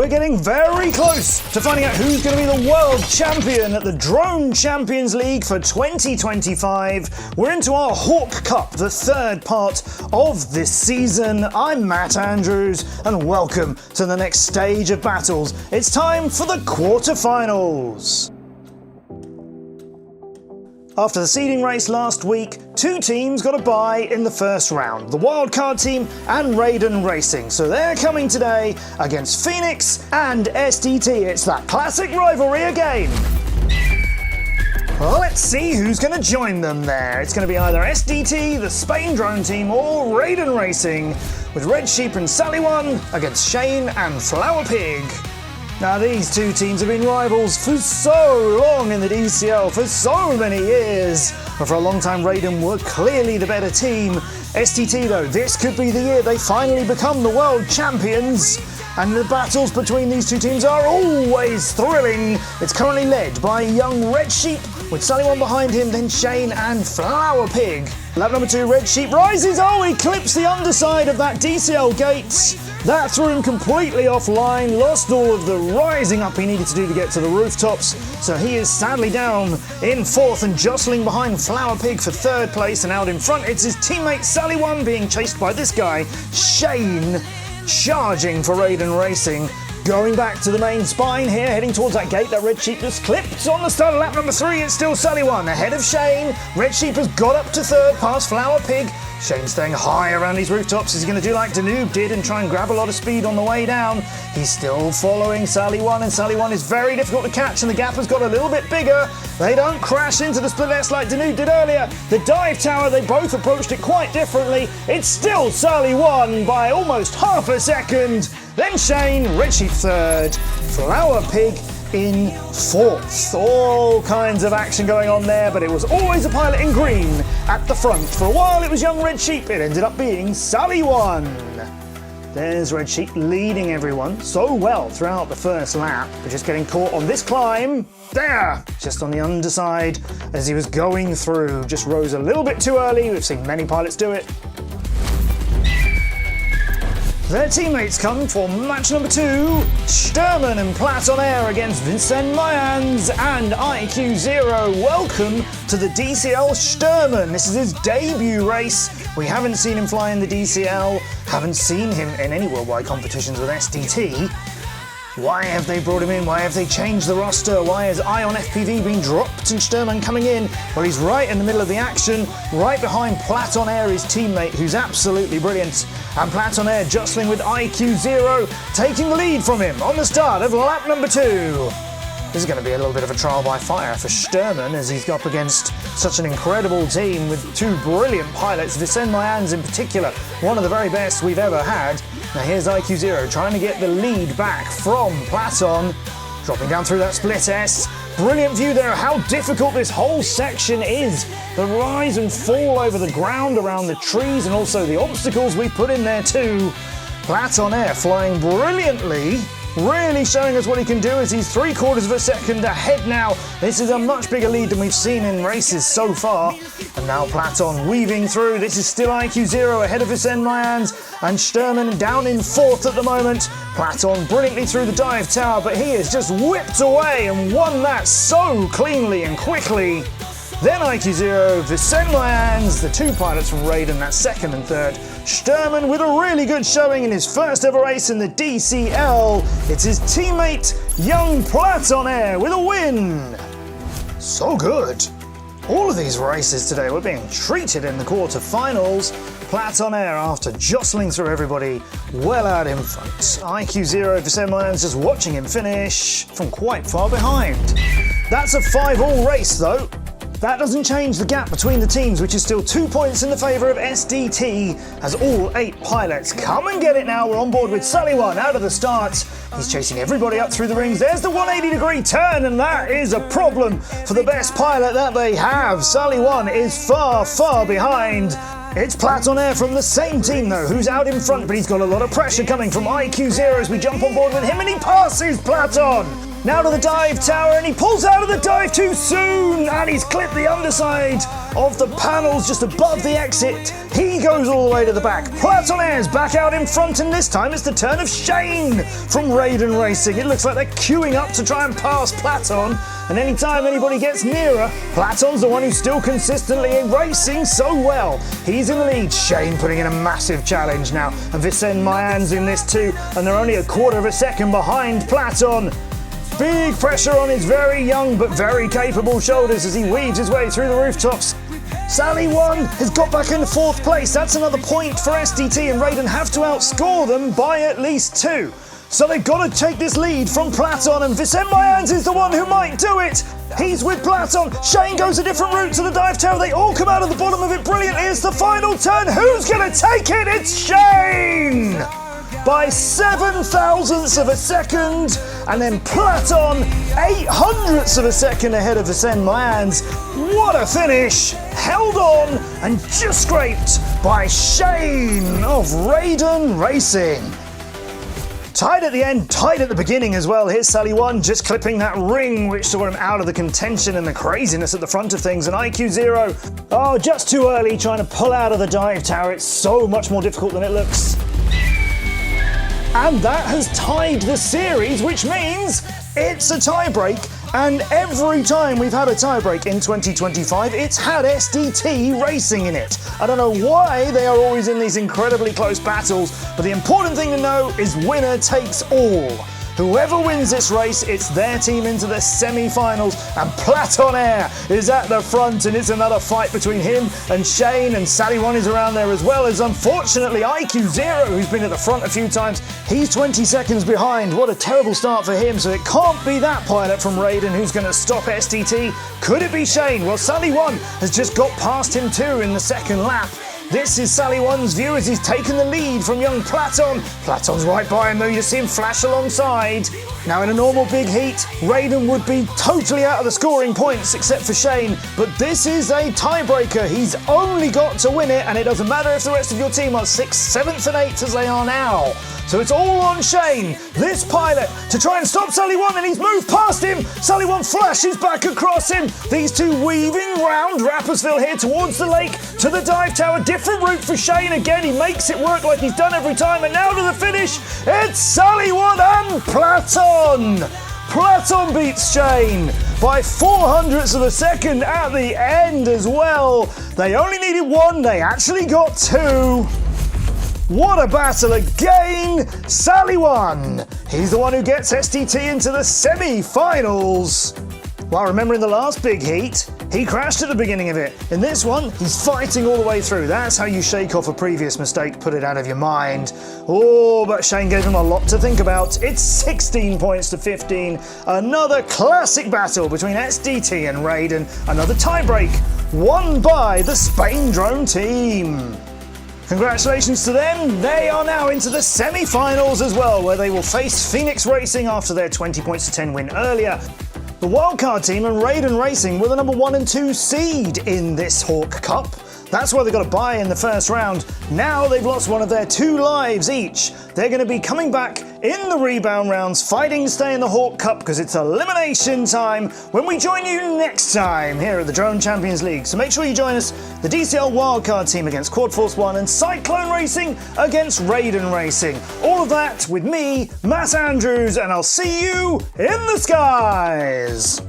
we're getting very close to finding out who's going to be the world champion at the Drone Champions League for 2025. We're into our HawkCup, the third part of this season. I'm Matt Andrews, and welcome to the next stage of battles. It's time for the quarterfinals. After the seeding race last week, two teams got a bye in the first round, the wildcard team and Riden Racing. So they're coming today against Phoenix and SDT. It's that classic rivalry again. Well, let's see who's going to join them there. It's going to be either SDT, the Spain drone team, or Riden Racing, with Red Sheep and Sally One against Shane and Flower Pig. Now, these two teams have been rivals for so long in the DCL, for so many years. But for a long time, Riden were clearly the better team. STT, though, this could be the year they finally become the world champions. And the battles between these two teams are always thrilling. It's currently led by young Red Sheep, with Sally One behind him, then Shane and Flower Pig. Lap number 2, Red Sheep rises. Oh, he clips the underside of that DCL gate. That threw him completely offline, lost all of the rising up he needed to do to get to the rooftops. So he is sadly down in fourth and jostling behind Flower Pig for third place. And out in front, it's his teammate Sally One being chased by this guy, Shane, charging for Riden Racing. Going back to the main spine here, heading towards that gate that Red Sheep just clipped. On the start of lap number 3, it's still Sally One ahead of Shane. Red Sheep has got up to third, past Flower Pig. Shane staying high around these rooftops. Is he going to do like Danube did and try and grab a lot of speed on the way down? He's still following Sally One, and Sally One is very difficult to catch, and the gap has got a little bit bigger. They don't crash into the split S like Danube did earlier. The dive tower, they both approached it quite differently. It's still Sally One by almost half a second. Then Shane, Red Sheep third, Flower Pig in fourth. All kinds of action going on there, but it was always a pilot in green at the front. For a while it was young Red Sheep, it ended up being Sally One. There's Red Sheep leading everyone so well throughout the first lap, but just getting caught on this climb. There, just on the underside as he was going through. Just rose a little bit too early. We've seen many pilots do it. Their teammates come for match number 2, Sturman and Platon Air against Vincent Mayans and IQ0. Welcome to the DCL Sturman. This is his debut race. We haven't seen him fly in the DCL, haven't seen him in any worldwide competitions with SDT. Why have they brought him in? Why have they changed the roster? Why has Ion FPV been dropped and Sturman coming in? Well, he's right in the middle of the action, right behind Platon Air, his teammate, who's absolutely brilliant. And Platon Air jostling with IQ0, taking the lead from him on the start of lap number 2. This is going to be a little bit of a trial by fire for Sturman as he's up against such an incredible team with two brilliant pilots, Vicen Mayans in particular, one of the very best we've ever had. Now here's IQ0 trying to get the lead back from Platon, dropping down through that split S. Brilliant view there of how difficult this whole section is. The rise and fall over the ground around the trees and also the obstacles we put in there too. Platon Air flying brilliantly, really showing us what he can do as he's 3/4 of a second ahead now. This is a much bigger lead than we've seen in races so far. And now Platon weaving through. This is still IQ0 ahead of Vicen Mayans and Sturman down in fourth at the moment. Platon brilliantly through the dive tower, but he has just whipped away and won that so cleanly and quickly. Then IQ0, Vicen Mayans, the two pilots from Riden, that's second and third. Sturman with a really good showing in his first ever race in the DCL. It's his teammate, young Platon Air, with a win. So good. All of these races today were being treated in the quarterfinals. Platon Air, after jostling through everybody, well out in front. IQ0, Vicen Mayans just watching him finish from quite far behind. That's a 5-all race though. That doesn't change the gap between the teams, which is still 2 points in the favour of SDT, as all 8 pilots come and get it now. We're on board with Sally One out of the start. He's chasing everybody up through the rings. There's the 180-degree turn, and that is a problem for the best pilot that they have. Sally One is far, far behind. It's Platon Air from the same team though, who's out in front, but he's got a lot of pressure coming from IQ0 as we jump on board with him, and he passes Platon. Now to the dive tower, and he pulls out of the dive too soon, and he's clipped the underside of the panels just above the exit. He goes all the way to the back. Platon Air's back out in front, and this time it's the turn of Shane from Riden Racing. It looks like they're queuing up to try and pass Platon, and anytime anybody gets nearer, Platon's the one who's still consistently racing so well. He's in the lead. Shane putting in a massive challenge now, and Vicen Mayan's in this too, and they're only a quarter of a second behind Platon. Big pressure on his very young but very capable shoulders as he weaves his way through the rooftops. Sally 1 has got back into 4th place. That's another point for SDT, and Riden have to outscore them by at least 2. So they've got to take this lead from Platon, and Vicen Mayans is the one who might do it. He's with Platon. Shane goes a different route to the dive tower. They all come out of the bottom of it brilliantly. It's the final turn. Who's going to take it? It's Shane! By 7 thousandths of a second, and then Platon 800ths of a second ahead of Vicen Mayans. What a finish! Held on and just scraped by Shane of Riden Racing. Tight at the end, tight at the beginning as well. Here's Sally 1 just clipping that ring which saw him out of the contention and the craziness at the front of things. And IQ 0, oh, just too early trying to pull out of the dive tower. It's so much more difficult than it looks. And that has tied the series, which means it's a tie-break. And every time we've had a tie-break in 2025, it's had SDT racing in it. I don't know why they are always in these incredibly close battles, but the important thing to know is winner takes all. Whoever wins this race, it's their team into the semi-finals, and Platon Air is at the front, and it's another fight between him and Shane, and Sally 1 is around there as well as, unfortunately, IQ 0, who's been at the front a few times. He's 20 seconds behind. What a terrible start for him, so it can't be that pilot from Riden who's going to stop SDT. Could it be Shane? Well, Sally 1 has just got past him too in the second lap. This is Sally 1's view as he's taken the lead from young Platon. Platon's right by him though, you see him flash alongside. Now in a normal big heat, Riden would be totally out of the scoring points except for Shane, but this is a tiebreaker. He's only got to win it, and it doesn't matter if the rest of your team are 6th, 7th and 8th as they are now. So it's all on Shane, this pilot, to try and stop Sally 1, and he's moved past him. Sally 1 flashes back across him. These two weaving round Rappersville here towards the lake to the dive tower. Different route for Shane again. He makes it work like he's done every time. And now to the finish. It's Sally 1 and Platon. Platon beats Shane by 400ths of a second at the end as well. They only needed 1. They actually got 2. What a battle again! Sally 1. He's the one who gets SDT into the semi-finals. Well, remember in the last big heat, he crashed at the beginning of it. In this one, he's fighting all the way through. That's how you shake off a previous mistake, put it out of your mind. Oh, but Shane gave him a lot to think about. It's 16 points to 15. Another classic battle between SDT and Riden. Another tiebreak, won by the Spain Drone team. Congratulations to them. They are now into the semi-finals as well, where they will face Phoenix Racing after their 20 points to 10 win earlier. The wildcard team and Riden Racing were the number 1 and 2 seed in this HawkCup. That's why they got a bye in the first round. Now they've lost one of their 2 lives each. They're going to be coming back in the rebound rounds, fighting to stay in the HawkCup because it's elimination time when we join you next time here at the Drone Champions League. So make sure you join us, the DCL wildcard team against Quad Force 1 and Cyclone Racing against Riden Racing. All of that with me, Matt Andrews, and I'll see you in the skies.